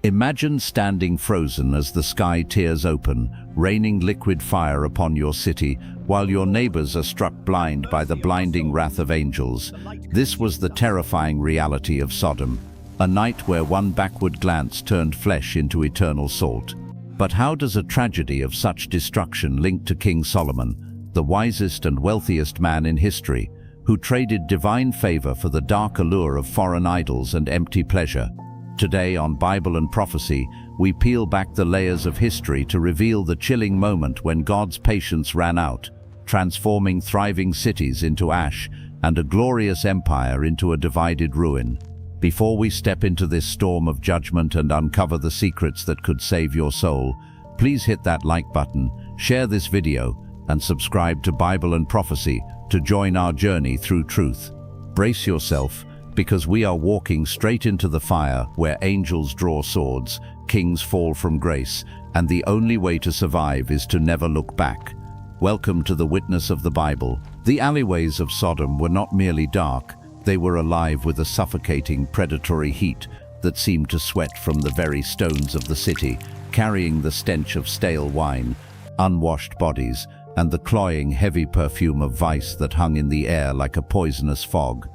Imagine standing frozen as the sky tears open, raining liquid fire upon your city, while your neighbors are struck blind by the blinding wrath of angels. This was the terrifying reality of Sodom, a night where one backward glance turned flesh into eternal salt. But how does a tragedy of such destruction link to King Solomon, the wisest and wealthiest man in history, who traded divine favor for the dark allure of foreign idols and empty pleasure? Today on Bible and Prophecy, we peel back the layers of history to reveal the chilling moment when God's patience ran out, transforming thriving cities into ash and a glorious empire into a divided ruin. Before we step into this storm of judgment and uncover the secrets that could save your soul, please hit that like button, share this video, and subscribe to Bible and Prophecy to join our journey through truth. Brace yourself, because we are walking straight into the fire where angels draw swords, kings fall from grace, and the only way to survive is to never look back. Welcome to the witness of the Bible. The alleyways of Sodom were not merely dark, they were alive with a suffocating predatory heat that seemed to sweat from the very stones of the city, carrying the stench of stale wine, unwashed bodies, and the cloying heavy perfume of vice that hung in the air like a poisonous fog.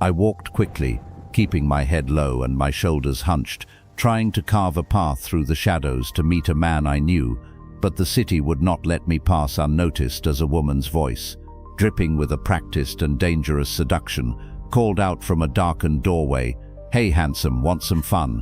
I walked quickly, keeping my head low and my shoulders hunched, trying to carve a path through the shadows to meet a man I knew, but the city would not let me pass unnoticed as a woman's voice, dripping with a practiced and dangerous seduction, called out from a darkened doorway, "Hey handsome, want some fun?"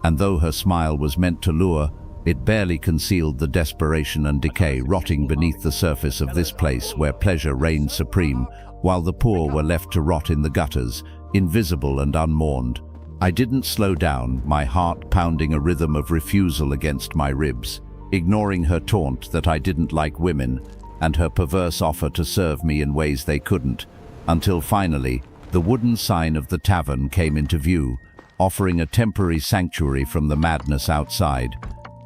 And though her smile was meant to lure, it barely concealed the desperation and decay rotting beneath the surface of this place where pleasure reigned supreme, while the poor were left to rot in the gutters, invisible and unmourned. I didn't slow down, my heart pounding a rhythm of refusal against my ribs, ignoring her taunt that I didn't like women, and her perverse offer to serve me in ways they couldn't, until finally, the wooden sign of the tavern came into view, offering a temporary sanctuary from the madness outside.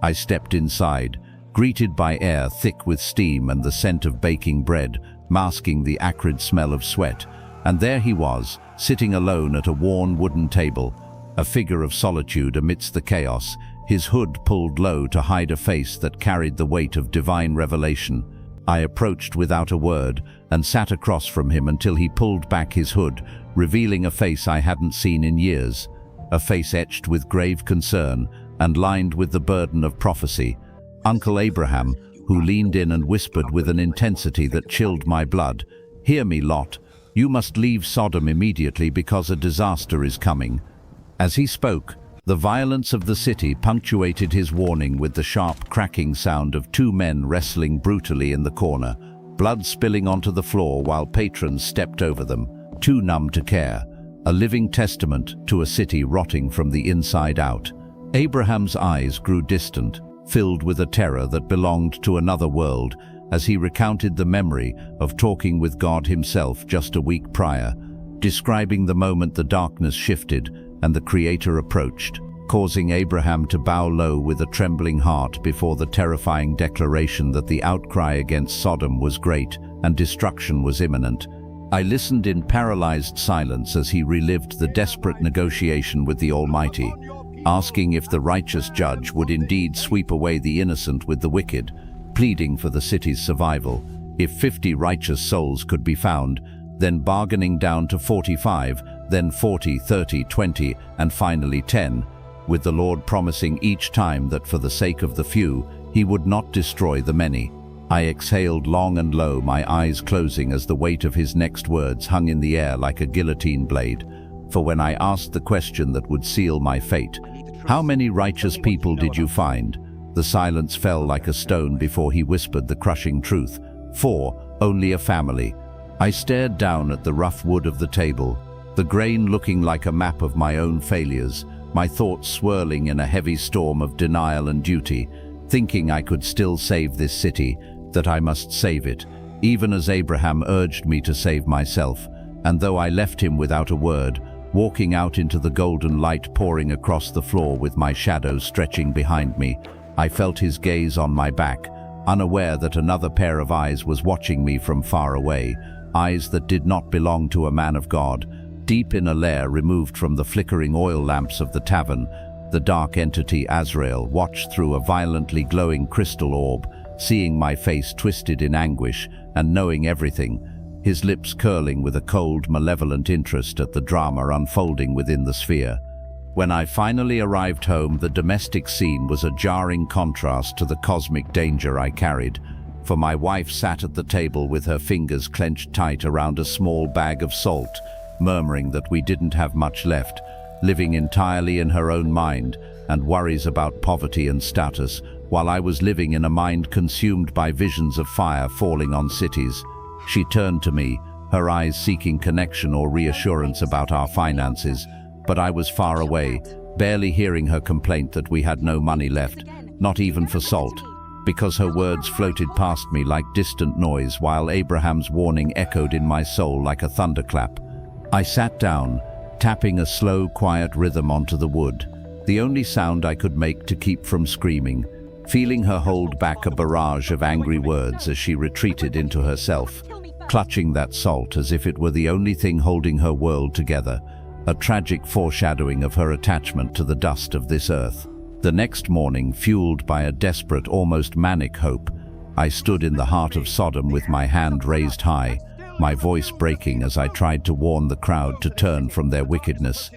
I stepped inside, greeted by air thick with steam and the scent of baking bread, masking the acrid smell of sweat, and there he was, sitting alone at a worn wooden table, a figure of solitude amidst the chaos, his hood pulled low to hide a face that carried the weight of divine revelation. I approached without a word and sat across from him until he pulled back his hood, revealing a face I hadn't seen in years, a face etched with grave concern and lined with the burden of prophecy. Uncle Abraham, who leaned in and whispered with an intensity that chilled my blood, "Hear me, Lot. You must leave Sodom immediately because a disaster is coming." As he spoke, the violence of the city punctuated his warning with the sharp cracking sound of two men wrestling brutally in the corner, blood spilling onto the floor while patrons stepped over them, too numb to care, a living testament to a city rotting from the inside out. Abraham's eyes grew distant, filled with a terror that belonged to another world, as he recounted the memory of talking with God himself just a week prior, describing the moment the darkness shifted and the Creator approached, causing Abraham to bow low with a trembling heart before the terrifying declaration that the outcry against Sodom was great and destruction was imminent. I listened in paralyzed silence as he relived the desperate negotiation with the Almighty, asking if the righteous judge would indeed sweep away the innocent with the wicked, pleading for the city's survival. If 50 righteous souls could be found, then bargaining down to 45, then 40, 30, 20, and finally 10, with the Lord promising each time that for the sake of the few, he would not destroy the many. I exhaled long and low, my eyes closing as the weight of his next words hung in the air like a guillotine blade. For when I asked the question that would seal my fate, "How many righteous people did you find?" the silence fell like a stone before he whispered the crushing truth. 4, only a family. I stared down at the rough wood of the table, the grain looking like a map of my own failures, my thoughts swirling in a heavy storm of denial and duty, thinking I could still save this city, that I must save it, even as Abraham urged me to save myself. And though I left him without a word, walking out into the golden light pouring across the floor with my shadow stretching behind me, I felt his gaze on my back, unaware that another pair of eyes was watching me from far away, eyes that did not belong to a man of God. Deep in a lair removed from the flickering oil lamps of the tavern, The dark entity Azrael watched through a violently glowing crystal orb, seeing my face twisted in anguish and knowing everything, his lips curling with a cold, malevolent interest at the drama unfolding within the sphere. When I finally arrived home, the domestic scene was a jarring contrast to the cosmic danger I carried, for my wife sat at the table with her fingers clenched tight around a small bag of salt, murmuring that we didn't have much left, living entirely in her own mind and worries about poverty and status, while I was living in a mind consumed by visions of fire falling on cities. She turned to me, her eyes seeking connection or reassurance about our finances, but I was far away, barely hearing her complaint that we had no money left, not even for salt, because her words floated past me like distant noise while Abraham's warning echoed in my soul like a thunderclap. I sat down, tapping a slow, quiet rhythm onto the wood, the only sound I could make to keep from screaming, feeling her hold back a barrage of angry words as she retreated into herself, clutching that salt as if it were the only thing holding her world together, a tragic foreshadowing of her attachment to the dust of this earth. The next morning, fueled by a desperate, almost manic hope, I stood in the heart of Sodom with my hand raised high, my voice breaking as I tried to warn the crowd to turn from their wickedness,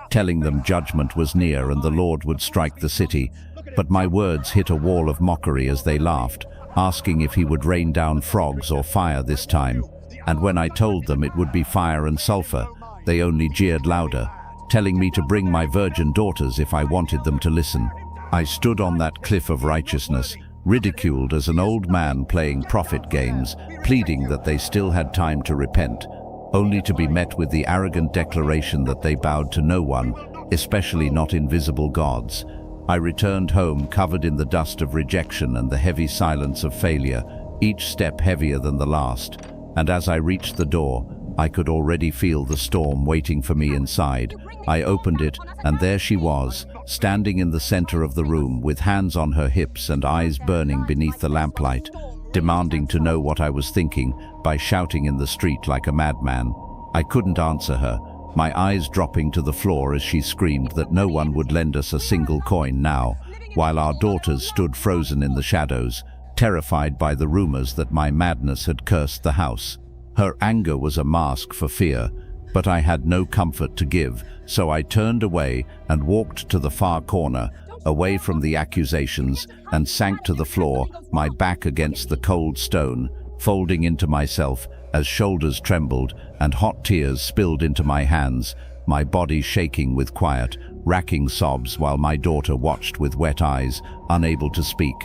telling them judgment was near and the Lord would strike the city. But my words hit a wall of mockery as they laughed, asking if he would rain down frogs or fire this time. And when I told them it would be fire and sulfur, they only jeered louder, telling me to bring my virgin daughters if I wanted them to listen. I stood on that cliff of righteousness, ridiculed as an old man playing prophet games, pleading that they still had time to repent, only to be met with the arrogant declaration that they bowed to no one, especially not invisible gods. I returned home covered in the dust of rejection and the heavy silence of failure, each step heavier than the last, and as I reached the door, I could already feel the storm waiting for me inside. I opened it, and there she was, standing in the center of the room, with hands on her hips and eyes burning beneath the lamplight, demanding to know what I was thinking by shouting in the street like a madman. I couldn't answer her, my eyes dropping to the floor as she screamed that no one would lend us a single coin now, while our daughters stood frozen in the shadows, terrified by the rumors that my madness had cursed the house. Her anger was a mask for fear, but I had no comfort to give, so I turned away and walked to the far corner, away from the accusations, and sank to the floor, my back against the cold stone, folding into myself as shoulders trembled and hot tears spilled into my hands, my body shaking with quiet, racking sobs while my daughter watched with wet eyes, unable to speak,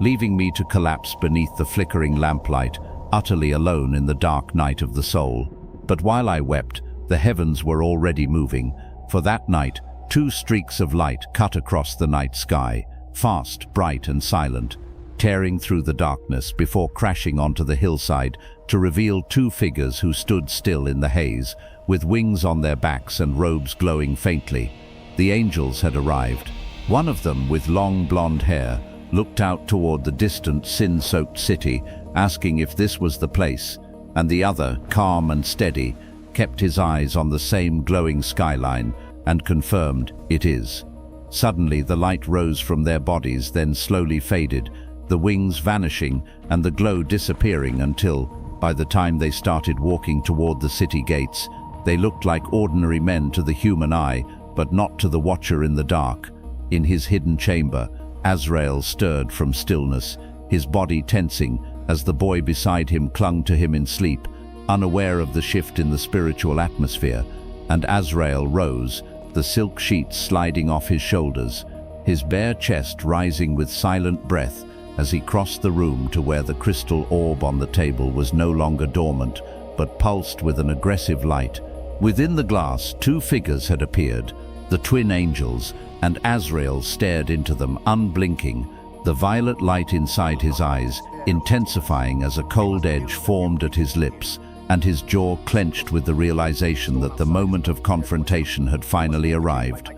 leaving me to collapse beneath the flickering lamplight, utterly alone in the dark night of the soul. But while I wept, the heavens were already moving, for that night, 2 streaks of light cut across the night sky, fast, bright and silent, tearing through the darkness before crashing onto the hillside to reveal 2 figures who stood still in the haze, with wings on their backs and robes glowing faintly. The angels had arrived. One of them, with long blonde hair, looked out toward the distant, sin-soaked city, asking if this was the place, and the other, calm and steady, kept his eyes on the same glowing skyline and confirmed, "It is." Suddenly the light rose from their bodies, then slowly faded, the wings vanishing and the glow disappearing until, by the time they started walking toward the city gates, they looked like ordinary men to the human eye, but not to the watcher in the dark. In his hidden chamber, Azrael stirred from stillness, his body tensing as the boy beside him clung to him in sleep, unaware of the shift in the spiritual atmosphere, and Azrael rose, the silk sheets sliding off his shoulders, his bare chest rising with silent breath as he crossed the room to where the crystal orb on the table was no longer dormant, but pulsed with an aggressive light. Within the glass, 2 figures had appeared, the twin angels, and Azrael stared into them, unblinking, the violet light inside his eyes intensifying as a cold edge formed at his lips, and his jaw clenched with the realization that the moment of confrontation had finally arrived.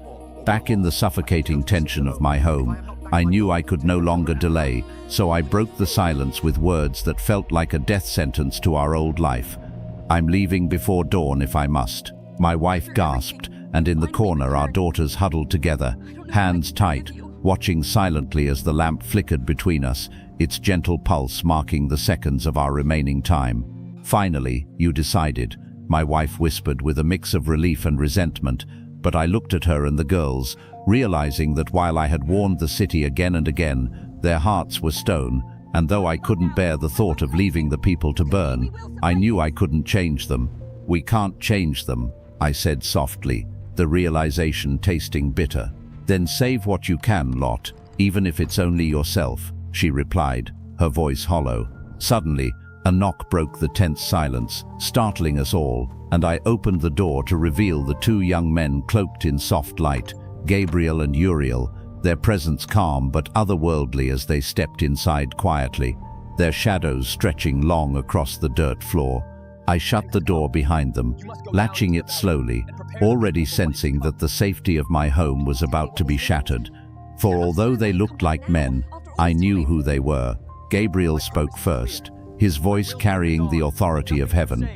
Back in the suffocating tension of my home, I knew I could no longer delay, so I broke the silence with words that felt like a death sentence to our old life. "I'm leaving before dawn if I must." My wife gasped, and in the corner our daughters huddled together, hands tight, watching silently as the lamp flickered between us, its gentle pulse marking the seconds of our remaining time. "Finally, you decided," my wife whispered with a mix of relief and resentment, but I looked at her and the girls, realizing that while I had warned the city again and again, their hearts were stone, and though I couldn't bear the thought of leaving the people to burn, I knew I couldn't change them. "We can't change them," I said softly, the realization tasting bitter. "Then save what you can, Lot, even if it's only yourself," she replied, her voice hollow. Suddenly, a knock broke the tense silence, startling us all, and I opened the door to reveal the two young men cloaked in soft light, Gabriel and Uriel, their presence calm but otherworldly as they stepped inside quietly, their shadows stretching long across the dirt floor. I shut the door behind them, latching it slowly, already sensing that the safety of my home was about to be shattered. For although they looked like men, I knew who they were. Gabriel spoke first, his voice carrying the authority of heaven.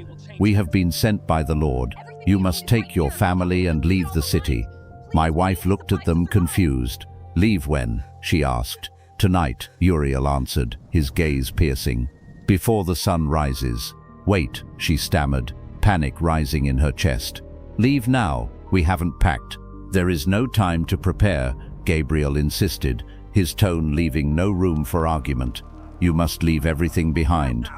"We have been sent by the Lord. You must take your family and leave the city." My wife looked at them confused. "Leave when?" she asked. "Tonight," Uriel answered, his gaze piercing. "Before the sun rises." "Wait," she stammered, panic rising in her chest. "Leave now. We haven't packed." "There is no time to prepare," Gabriel insisted, his tone leaving no room for argument. "You must leave everything behind."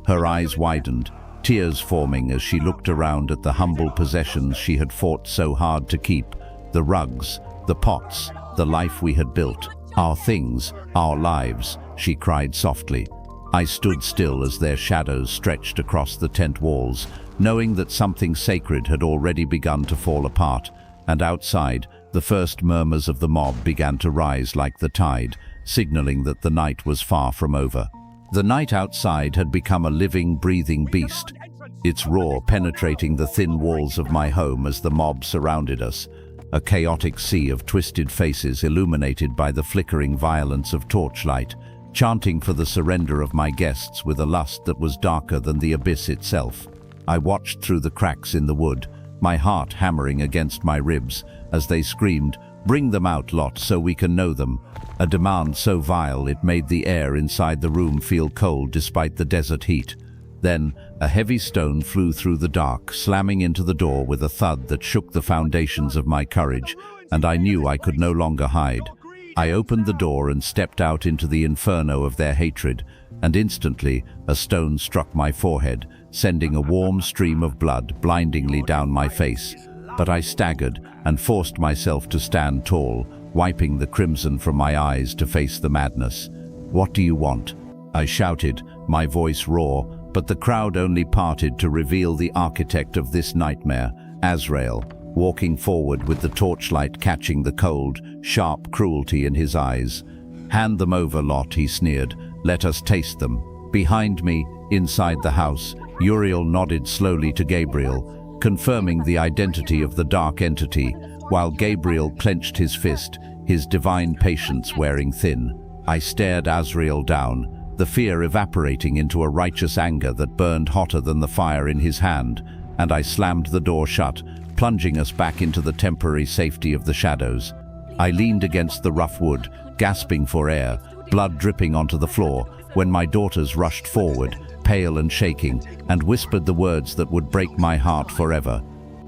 Her eyes widened, tears forming as she looked around at the humble possessions she had fought so hard to keep. The rugs, the pots, the life we had built. "Our things, our lives," she cried softly. I stood still as their shadows stretched across the tent walls, knowing that something sacred had already begun to fall apart, and outside, the first murmurs of the mob began to rise like the tide, signaling that the night was far from over. The night outside had become a living, breathing beast, its roar penetrating the thin walls of my home as the mob surrounded us, a chaotic sea of twisted faces illuminated by the flickering violence of torchlight, chanting for the surrender of my guests with a lust that was darker than the abyss itself. I watched through the cracks in the wood, my heart hammering against my ribs, as they screamed, "Bring them out, Lot, so we can know them," a demand so vile it made the air inside the room feel cold despite the desert heat. Then, a heavy stone flew through the dark, slamming into the door with a thud that shook the foundations of my courage, and I knew I could no longer hide. I opened the door and stepped out into the inferno of their hatred, and instantly a stone struck my forehead, sending a warm stream of blood blindingly down my face. But I staggered and forced myself to stand tall, wiping the crimson from my eyes to face the madness. "What do you want?" I shouted, my voice raw, but the crowd only parted to reveal the architect of this nightmare, Azrael, walking forward with the torchlight catching the cold, sharp cruelty in his eyes. "Hand them over, Lot," he sneered. "Let us taste them." Behind me, inside the house, Uriel nodded slowly to Gabriel, confirming the identity of the dark entity, while Gabriel clenched his fist, his divine patience wearing thin. I stared Azrael down, the fear evaporating into a righteous anger that burned hotter than the fire in his hand, and I slammed the door shut, plunging us back into the temporary safety of the shadows. I leaned against the rough wood, gasping for air, blood dripping onto the floor, when my daughters rushed forward, pale and shaking, and whispered the words that would break my heart forever.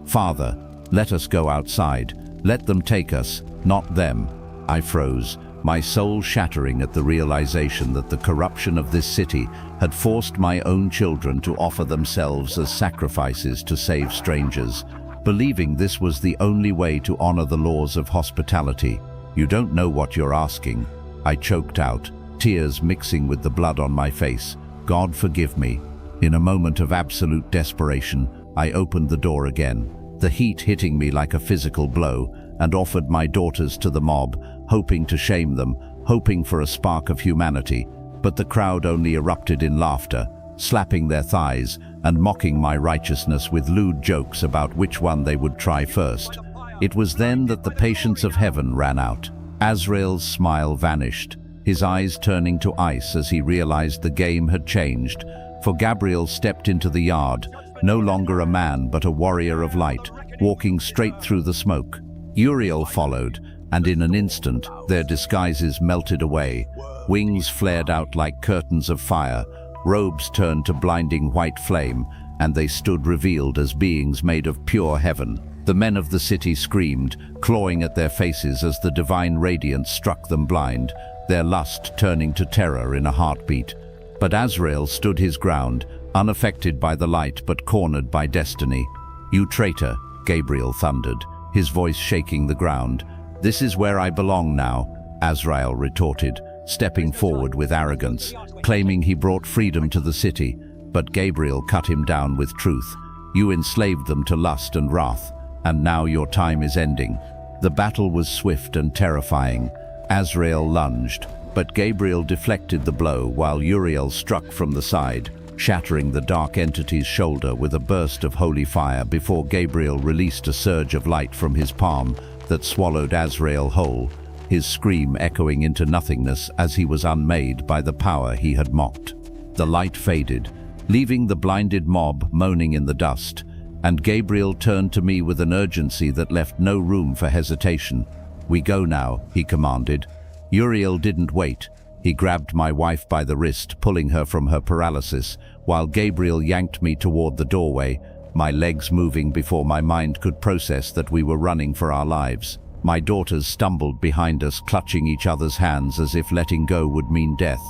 "Father, let us go outside. Let them take us, not them." I froze, my soul shattering at the realization that the corruption of this city had forced my own children to offer themselves as sacrifices to save strangers, believing this was the only way to honor the laws of hospitality. "You don't know what you're asking," I choked out, tears mixing with the blood on my face. "God forgive me." In a moment of absolute desperation, I opened the door again, the heat hitting me like a physical blow, and offered my daughters to the mob, hoping to shame them, hoping for a spark of humanity. But the crowd only erupted in laughter, slapping their thighs and mocking my righteousness with lewd jokes about which one they would try first. It was then that the patience of heaven ran out. Azrael's smile vanished, his eyes turning to ice as he realized the game had changed, for Gabriel stepped into the yard, no longer a man but a warrior of light, walking straight through the smoke. Uriel followed, and in an instant, their disguises melted away. Wings flared out like curtains of fire, robes turned to blinding white flame, and they stood revealed as beings made of pure heaven. The men of the city screamed, clawing at their faces as the divine radiance struck them blind, their lust turning to terror in a heartbeat. But Azrael stood his ground, unaffected by the light but cornered by destiny. "You traitor," Gabriel thundered, his voice shaking the ground. "This is where I belong now," Azrael retorted, stepping forward with arrogance, claiming he brought freedom to the city. But Gabriel cut him down with truth. "You enslaved them to lust and wrath, and now your time is ending." The battle was swift and terrifying. Azrael lunged, but Gabriel deflected the blow while Uriel struck from the side, shattering the dark entity's shoulder with a burst of holy fire before Gabriel released a surge of light from his palm that swallowed Azrael whole, his scream echoing into nothingness as he was unmade by the power he had mocked. The light faded, leaving the blinded mob moaning in the dust, and Gabriel turned to me with an urgency that left no room for hesitation. "We go now," he commanded. Uriel didn't wait. He grabbed my wife by the wrist, pulling her from her paralysis, while Gabriel yanked me toward the doorway, my legs moving before my mind could process that we were running for our lives. My daughters stumbled behind us, clutching each other's hands as if letting go would mean death,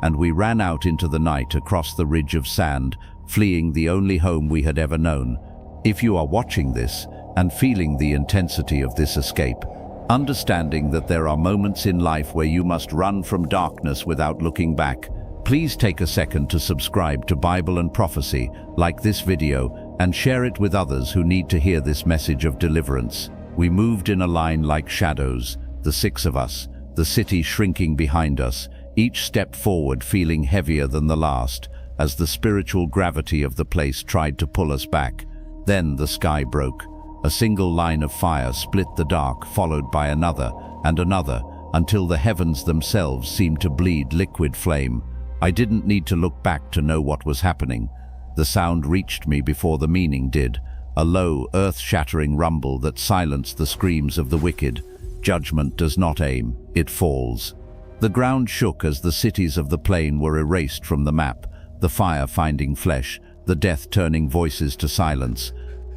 and we ran out into the night across the ridge of sand, fleeing the only home we had ever known. If you are watching this and feeling the intensity of this escape, understanding that there are moments in life where you must run from darkness without looking back, please take a second to subscribe to Bible and Prophecy, like this video, and share it with others who need to hear this message of deliverance. We moved in a line like shadows, the six of us, the city shrinking behind us, each step forward feeling heavier than the last, as the spiritual gravity of the place tried to pull us back. Then the sky broke. A single line of fire split the dark, followed by another and another, until the heavens themselves seemed to bleed liquid flame. I didn't need to look back to know what was happening. The sound reached me before the meaning did, a low, earth-shattering rumble that silenced the screams of the wicked. Judgment does not aim, it falls. The ground shook as the cities of the plain were erased from the map, the fire finding flesh, the death turning voices to silence.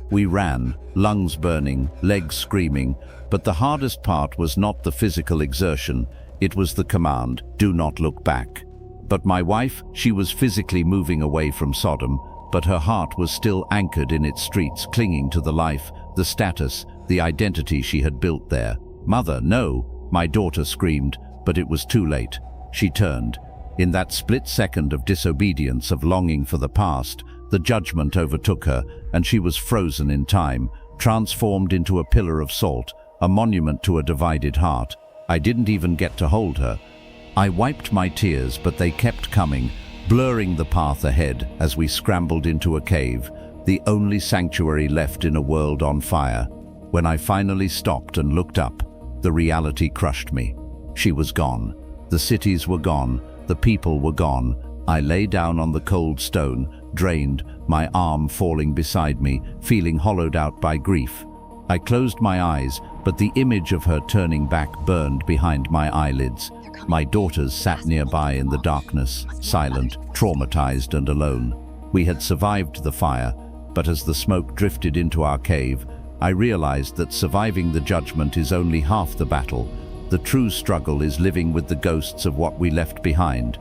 We ran, lungs burning, legs screaming, but the hardest part was not the physical exertion, it was the command, "Do not look back." But my wife, she was physically moving away from Sodom, but her heart was still anchored in its streets, clinging to the life, the status, the identity she had built there. "Mother, no!" my daughter screamed, but it was too late. She turned. In that split second of disobedience, of longing for the past, the judgment overtook her, and she was frozen in time, transformed into a pillar of salt, a monument to a divided heart. I didn't even get to hold her. I wiped my tears, but they kept coming, blurring the path ahead as we scrambled into a cave, the only sanctuary left in a world on fire. When I finally stopped and looked up, the reality crushed me. She was gone. The cities were gone. The people were gone. I lay down on the cold stone, drained, my arm falling beside me, feeling hollowed out by grief. I closed my eyes, but the image of her turning back burned behind my eyelids. My daughters sat nearby in the darkness, silent, traumatized and alone. We had survived the fire, but as the smoke drifted into our cave, I realized that surviving the judgment is only half the battle. The true struggle is living with the ghosts of what we left behind.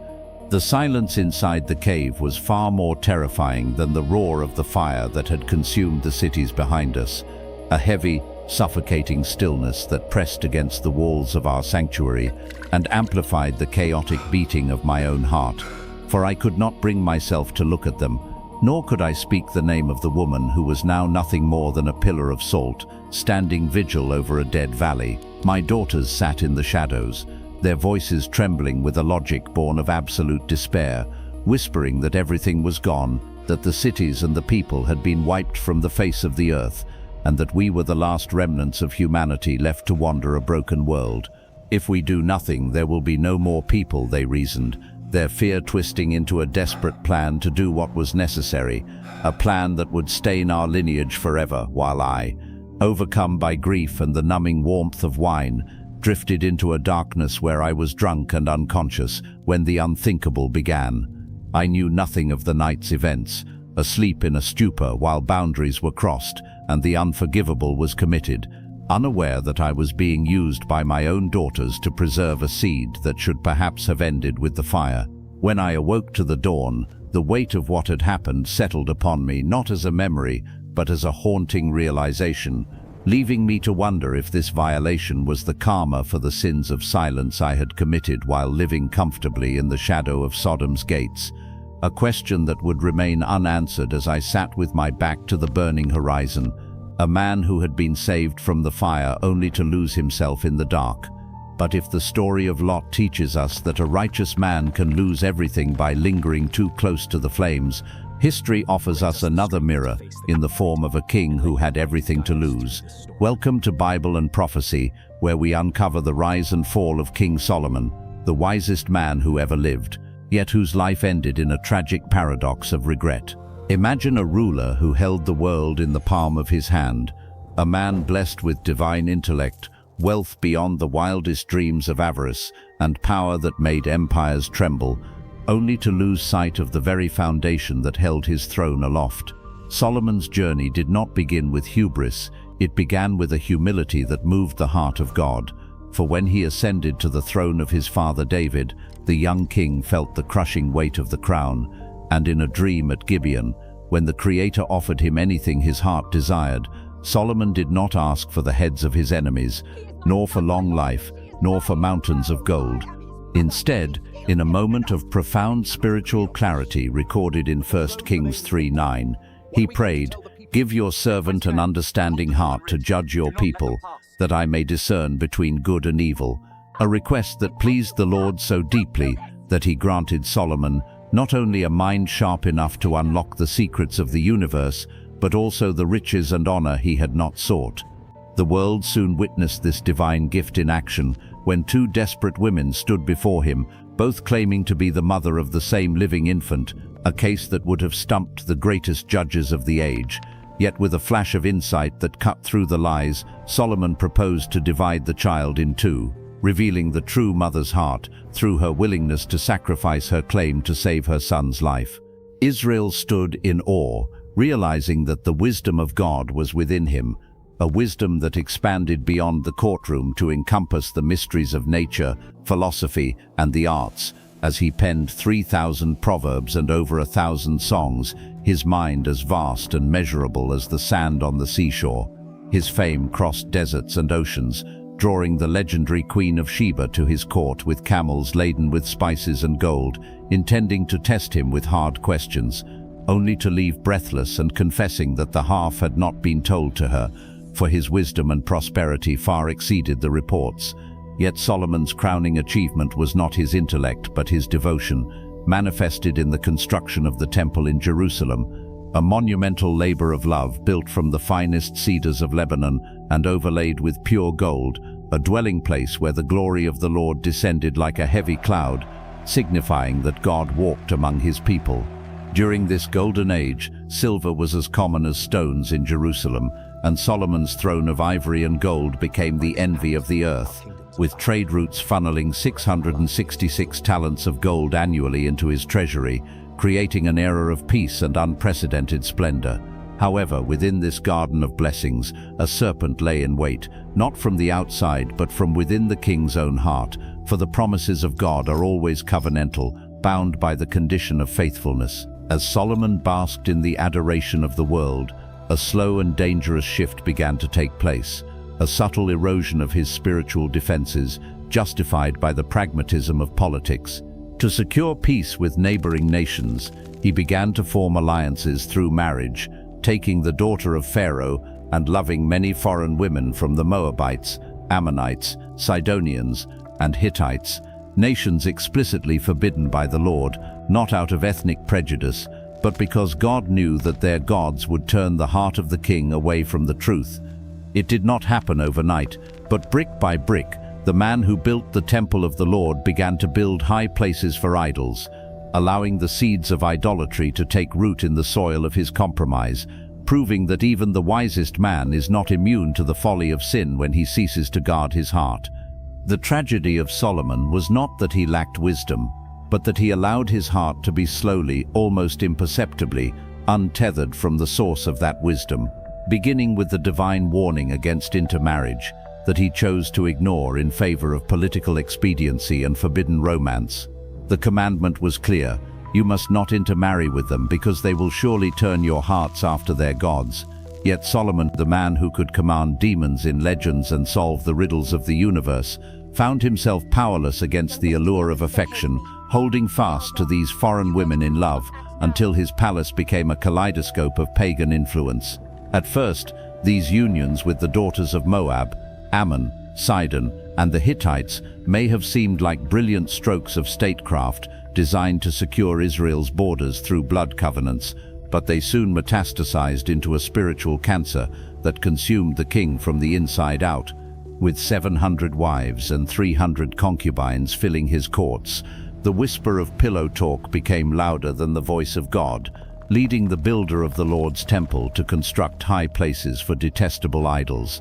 The silence inside the cave was far more terrifying than the roar of the fire that had consumed the cities behind us, a heavy, suffocating stillness that pressed against the walls of our sanctuary and amplified the chaotic beating of my own heart. For I could not bring myself to look at them, nor could I speak the name of the woman who was now nothing more than a pillar of salt, standing vigil over a dead valley. My daughters sat in the shadows, their voices trembling with a logic born of absolute despair, whispering that everything was gone, that the cities and the people had been wiped from the face of the earth, and that we were the last remnants of humanity left to wander a broken world. If we do nothing, there will be no more people, they reasoned, their fear twisting into a desperate plan to do what was necessary, a plan that would stain our lineage forever, while I overcome by grief and the numbing warmth of wine, drifted into a darkness where I was drunk and unconscious when the unthinkable began. I knew nothing of the night's events, asleep in a stupor while boundaries were crossed and the unforgivable was committed, unaware that I was being used by my own daughters to preserve a seed that should perhaps have ended with the fire. When I awoke to the dawn, the weight of what had happened settled upon me not as a memory, but as a haunting realization, leaving me to wonder if this violation was the karma for the sins of silence I had committed while living comfortably in the shadow of Sodom's gates. A question that would remain unanswered as I sat with my back to the burning horizon, a man who had been saved from the fire only to lose himself in the dark. But if the story of Lot teaches us that a righteous man can lose everything by lingering too close to the flames, history offers us another mirror in the form of a king who had everything to lose. Welcome to Bible and Prophecy, where we uncover the rise and fall of King Solomon, the wisest man who ever lived, yet whose life ended in a tragic paradox of regret. Imagine a ruler who held the world in the palm of his hand, a man blessed with divine intellect, wealth beyond the wildest dreams of avarice, and power that made empires tremble, only to lose sight of the very foundation that held his throne aloft. Solomon's journey did not begin with hubris, it began with a humility that moved the heart of God. For when he ascended to the throne of his father David, the young king felt the crushing weight of the crown, and in a dream at Gibeon, when the Creator offered him anything his heart desired, Solomon did not ask for the heads of his enemies, nor for long life, nor for mountains of gold. Instead, in a moment of profound spiritual clarity recorded in 1 Kings 3:9, he prayed, "Give your servant an understanding heart to judge your people, that I may discern between good and evil," a request that pleased the Lord so deeply that he granted Solomon not only a mind sharp enough to unlock the secrets of the universe, but also the riches and honor he had not sought. The world soon witnessed this divine gift in action when two desperate women stood before him, both claiming to be the mother of the same living infant, a case that would have stumped the greatest judges of the age. Yet with a flash of insight that cut through the lies, Solomon proposed to divide the child in two, revealing the true mother's heart through her willingness to sacrifice her claim to save her son's life. Israel stood in awe, realizing that the wisdom of God was within him, a wisdom that expanded beyond the courtroom to encompass the mysteries of nature, philosophy, and the arts. As he penned 3,000 proverbs and over 1,000 songs, his mind as vast and measurable as the sand on the seashore. His fame crossed deserts and oceans, drawing the legendary Queen of Sheba to his court with camels laden with spices and gold, intending to test him with hard questions, only to leave breathless and confessing that the half had not been told to her, for his wisdom and prosperity far exceeded the reports. Yet Solomon's crowning achievement was not his intellect but his devotion, manifested in the construction of the temple in Jerusalem, a monumental labor of love built from the finest cedars of Lebanon and overlaid with pure gold, a dwelling place where the glory of the Lord descended like a heavy cloud, signifying that God walked among his people. During this golden age, silver was as common as stones in Jerusalem, and Solomon's throne of ivory and gold became the envy of the earth, with trade routes funneling 666 talents of gold annually into his treasury, creating an era of peace and unprecedented splendor. However, within this garden of blessings, a serpent lay in wait, not from the outside but from within the king's own heart, for the promises of God are always covenantal, bound by the condition of faithfulness. As Solomon basked in the adoration of the world, a slow and dangerous shift began to take place, a subtle erosion of his spiritual defenses, justified by the pragmatism of politics. To secure peace with neighboring nations, he began to form alliances through marriage, taking the daughter of Pharaoh and loving many foreign women from the Moabites, Ammonites, Sidonians, and Hittites, nations explicitly forbidden by the Lord, not out of ethnic prejudice, but because God knew that their gods would turn the heart of the king away from the truth. It did not happen overnight, but brick by brick, the man who built the temple of the Lord began to build high places for idols, allowing the seeds of idolatry to take root in the soil of his compromise. proving that even the wisest man is not immune to the folly of sin when he ceases to guard his heart. The tragedy of Solomon was not that he lacked wisdom, but that he allowed his heart to be slowly, almost imperceptibly, untethered from the source of that wisdom, beginning with the divine warning against intermarriage that he chose to ignore in favor of political expediency and forbidden romance. The commandment was clear: you must not intermarry with them because they will surely turn your hearts after their gods. Yet Solomon, the man who could command demons in legends and solve the riddles of the universe, found himself powerless against the allure of affection, holding fast to these foreign women in love until his palace became a kaleidoscope of pagan influence. At first, these unions with the daughters of Moab, Ammon, Sidon, and the Hittites may have seemed like brilliant strokes of statecraft designed to secure Israel's borders through blood covenants, but they soon metastasized into a spiritual cancer that consumed the king from the inside out. With 700 wives and 300 concubines filling his courts, the whisper of pillow talk became louder than the voice of God, leading the builder of the Lord's temple to construct high places for detestable idols: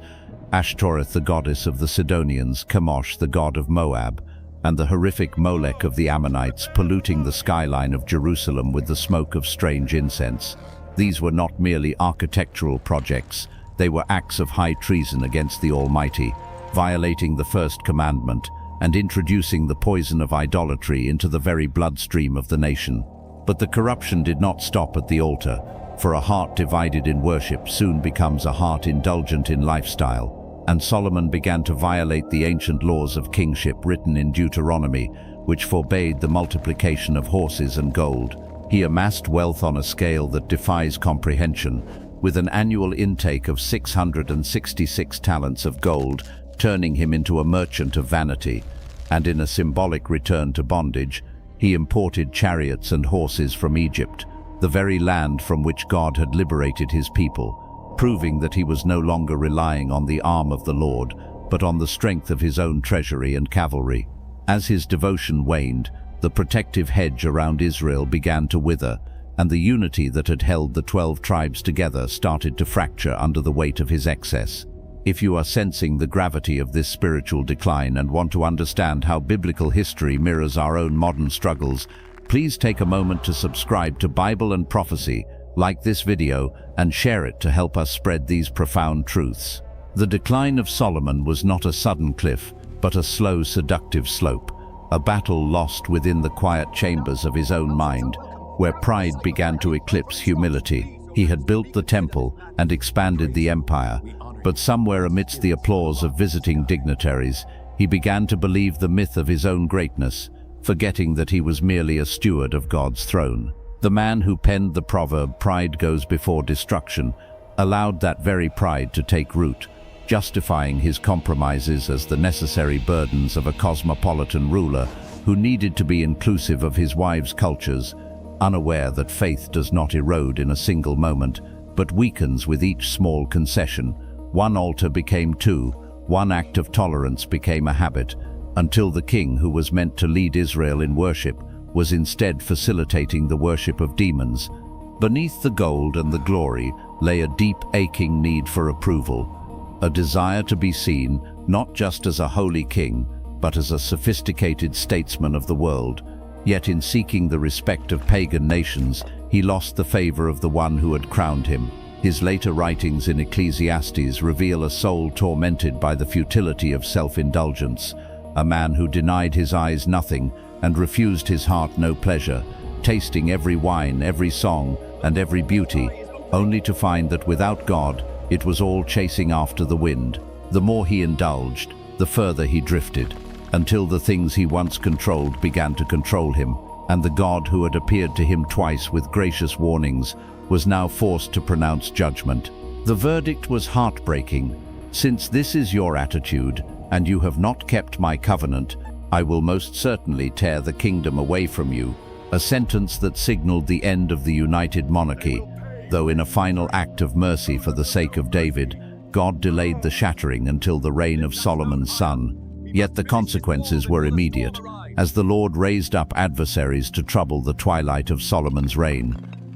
Ashtoreth, the goddess of the Sidonians, Chemosh, the god of Moab, and the horrific Molech of the Ammonites, polluting the skyline of Jerusalem with the smoke of strange incense. These were not merely architectural projects, they were acts of high treason against the Almighty, violating the first commandment and introducing the poison of idolatry into the very bloodstream of the nation. But the corruption did not stop at the altar, for a heart divided in worship soon becomes a heart indulgent in lifestyle, and Solomon began to violate the ancient laws of kingship written in Deuteronomy, which forbade the multiplication of horses and gold. He amassed wealth on a scale that defies comprehension, with an annual intake of 666 talents of gold, turning him into a merchant of vanity, and in a symbolic return to bondage, he imported chariots and horses from Egypt, the very land from which God had liberated his people, proving that he was no longer relying on the arm of the Lord, but on the strength of his own treasury and cavalry. As his devotion waned, the protective hedge around Israel began to wither, and the unity that had held the 12 tribes together started to fracture under the weight of his excess. If you are sensing the gravity of this spiritual decline and want to understand how biblical history mirrors our own modern struggles, please take a moment to subscribe to Bible and Prophecy, like this video, and share it to help us spread these profound truths. The decline of Solomon was not a sudden cliff, but a slow, seductive slope, a battle lost within the quiet chambers of his own mind, where pride began to eclipse humility. He had built the temple and expanded the empire, but somewhere amidst the applause of visiting dignitaries, he began to believe the myth of his own greatness, forgetting that he was merely a steward of God's throne. The man who penned the proverb, "Pride goes before destruction," allowed that very pride to take root, justifying his compromises as the necessary burdens of a cosmopolitan ruler who needed to be inclusive of his wives' cultures, unaware that faith does not erode in a single moment, but weakens with each small concession. One altar became two, one act of tolerance became a habit, until the king who was meant to lead Israel in worship was instead facilitating the worship of demons. Beneath the gold and the glory lay a deep, aching need for approval, a desire to be seen not just as a holy king, but as a sophisticated statesman of the world. Yet in seeking the respect of pagan nations, he lost the favor of the one who had crowned him. His later writings in Ecclesiastes reveal a soul tormented by the futility of self-indulgence, a man who denied his eyes nothing and refused his heart no pleasure, tasting every wine, every song, and every beauty, only to find that without God, it was all chasing after the wind. The more he indulged, the further he drifted, until the things he once controlled began to control him, and the God who had appeared to him twice with gracious warnings was now forced to pronounce judgment. The verdict was heartbreaking. "Since this is your attitude, and you have not kept my covenant, I will most certainly tear the kingdom away from you," a sentence that signaled the end of the united monarchy, though in a final act of mercy for the sake of David, God delayed the shattering until the reign of Solomon's son. Yet the consequences were immediate, as the Lord raised up adversaries to trouble the twilight of Solomon's reign.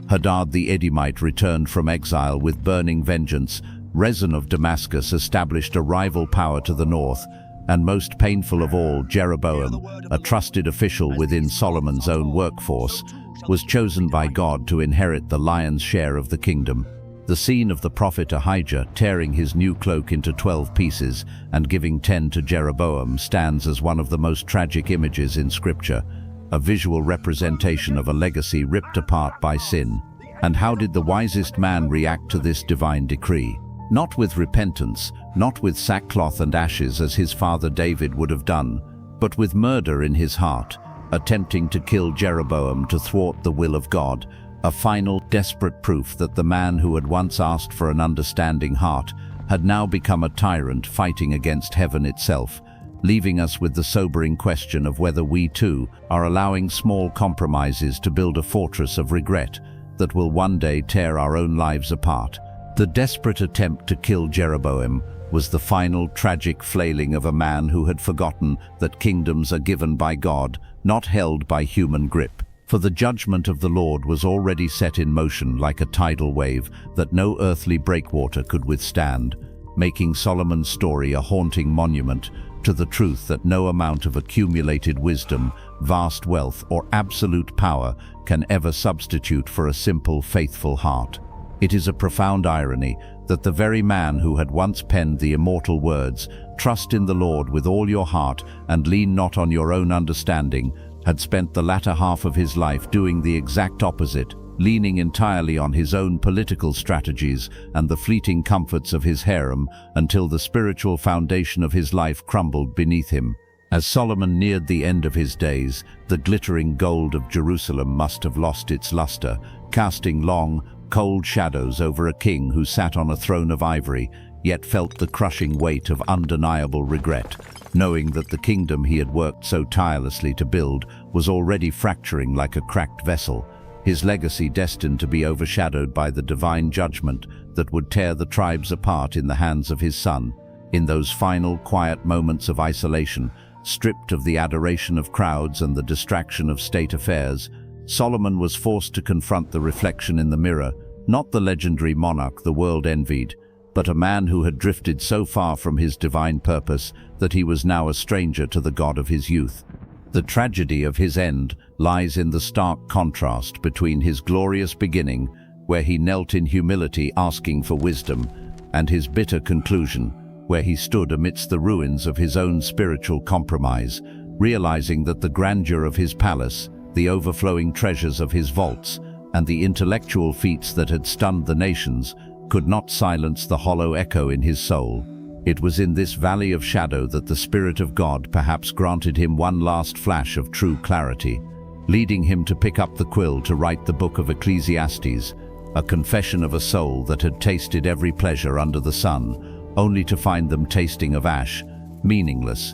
Hadad the Edomite returned from exile with burning vengeance. Rezin of Damascus established a rival power to the north. And most painful of all, Jeroboam, a trusted official within Solomon's own workforce, was chosen by God to inherit the lion's share of the kingdom. The scene of the prophet Ahijah tearing his new cloak into 12 pieces and giving 10 to Jeroboam stands as one of the most tragic images in Scripture, a visual representation of a legacy ripped apart by sin. And how did the wisest man react to this divine decree? Not with repentance, not with sackcloth and ashes as his father David would have done, but with murder in his heart, attempting to kill Jeroboam to thwart the will of God, a final, desperate proof that the man who had once asked for an understanding heart had now become a tyrant fighting against heaven itself, leaving us with the sobering question of whether we too are allowing small compromises to build a fortress of regret that will one day tear our own lives apart. The desperate attempt to kill Jeroboam was the final tragic flailing of a man who had forgotten that kingdoms are given by God, not held by human grip. For the judgment of the Lord was already set in motion like a tidal wave that no earthly breakwater could withstand, making Solomon's story a haunting monument to the truth that no amount of accumulated wisdom, vast wealth, or absolute power can ever substitute for a simple, faithful heart. It is a profound irony that the very man who had once penned the immortal words, "Trust in the Lord with all your heart and lean not on your own understanding," had spent the latter half of his life doing the exact opposite, leaning entirely on his own political strategies and the fleeting comforts of his harem until the spiritual foundation of his life crumbled beneath him. As Solomon neared the end of his days, the glittering gold of Jerusalem must have lost its luster, casting long, cold shadows over a king who sat on a throne of ivory, yet felt the crushing weight of undeniable regret, knowing that the kingdom he had worked so tirelessly to build was already fracturing like a cracked vessel, his legacy destined to be overshadowed by the divine judgment that would tear the tribes apart in the hands of his son. In those final, quiet moments of isolation, stripped of the adoration of crowds and the distraction of state affairs, Solomon was forced to confront the reflection in the mirror, not the legendary monarch the world envied, but a man who had drifted so far from his divine purpose that he was now a stranger to the God of his youth. The tragedy of his end lies in the stark contrast between his glorious beginning, where he knelt in humility asking for wisdom, and his bitter conclusion, where he stood amidst the ruins of his own spiritual compromise, realizing that the grandeur of his palace, the overflowing treasures of his vaults, and the intellectual feats that had stunned the nations could not silence the hollow echo in his soul. It was in this valley of shadow that the Spirit of God perhaps granted him one last flash of true clarity, leading him to pick up the quill to write the book of Ecclesiastes, a confession of a soul that had tasted every pleasure under the sun, only to find them tasting of ash, meaningless.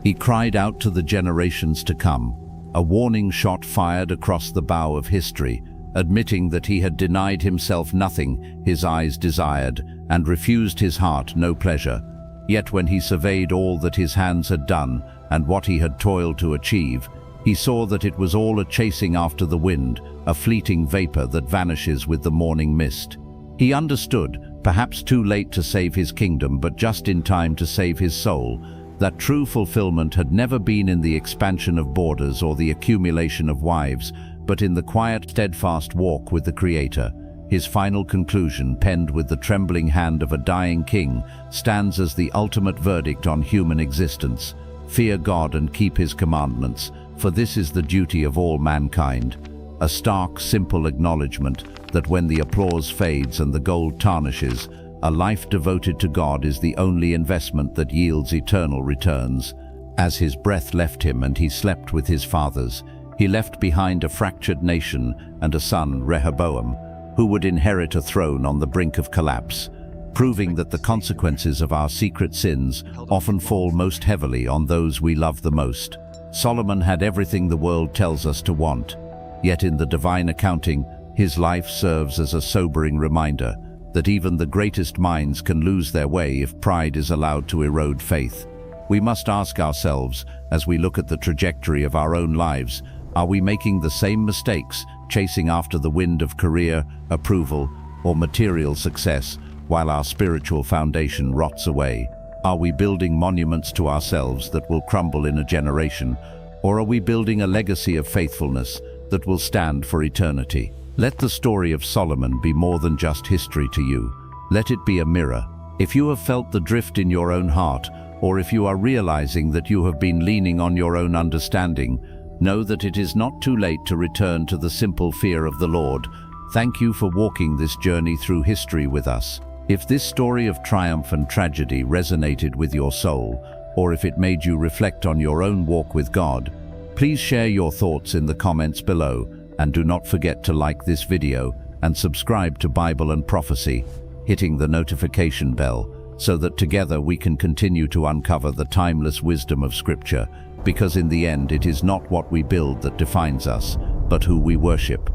He cried out to the generations to come, a warning shot fired across the bow of history, admitting that he had denied himself nothing his eyes desired and refused his heart no pleasure. Yet when he surveyed all that his hands had done and what he had toiled to achieve, he saw that it was all a chasing after the wind, a fleeting vapor that vanishes with the morning mist. He understood, perhaps too late to save his kingdom but just in time to save his soul, that true fulfillment had never been in the expansion of borders or the accumulation of wives, but in the quiet, steadfast walk with the Creator. His final conclusion, penned with the trembling hand of a dying king, stands as the ultimate verdict on human existence. Fear God and keep His commandments, for this is the duty of all mankind. A stark, simple acknowledgement that when the applause fades and the gold tarnishes, a life devoted to God is the only investment that yields eternal returns. As his breath left him and he slept with his fathers, he left behind a fractured nation and a son, Rehoboam, who would inherit a throne on the brink of collapse, proving that the consequences of our secret sins often fall most heavily on those we love the most. Solomon had everything the world tells us to want, yet in the divine accounting, his life serves as a sobering reminder that even the greatest minds can lose their way if pride is allowed to erode faith. We must ask ourselves, as we look at the trajectory of our own lives, Are we making the same mistakes, chasing after the wind of career, approval, or material success, while our spiritual foundation rots away? Are we building monuments to ourselves that will crumble in a generation, or are we building a legacy of faithfulness that will stand for eternity? Let the story of Solomon be more than just history to you. Let it be a mirror. If you have felt the drift in your own heart, or if you are realizing that you have been leaning on your own understanding, know that it is not too late to return to the simple fear of the Lord. Thank you for walking this journey through history with us. If this story of triumph and tragedy resonated with your soul, or if it made you reflect on your own walk with God, please share your thoughts in the comments below, and do not forget to like this video and subscribe to Bible and Prophecy, hitting the notification bell, so that together we can continue to uncover the timeless wisdom of Scripture, because in the end it is not what we build that defines us, but who we worship.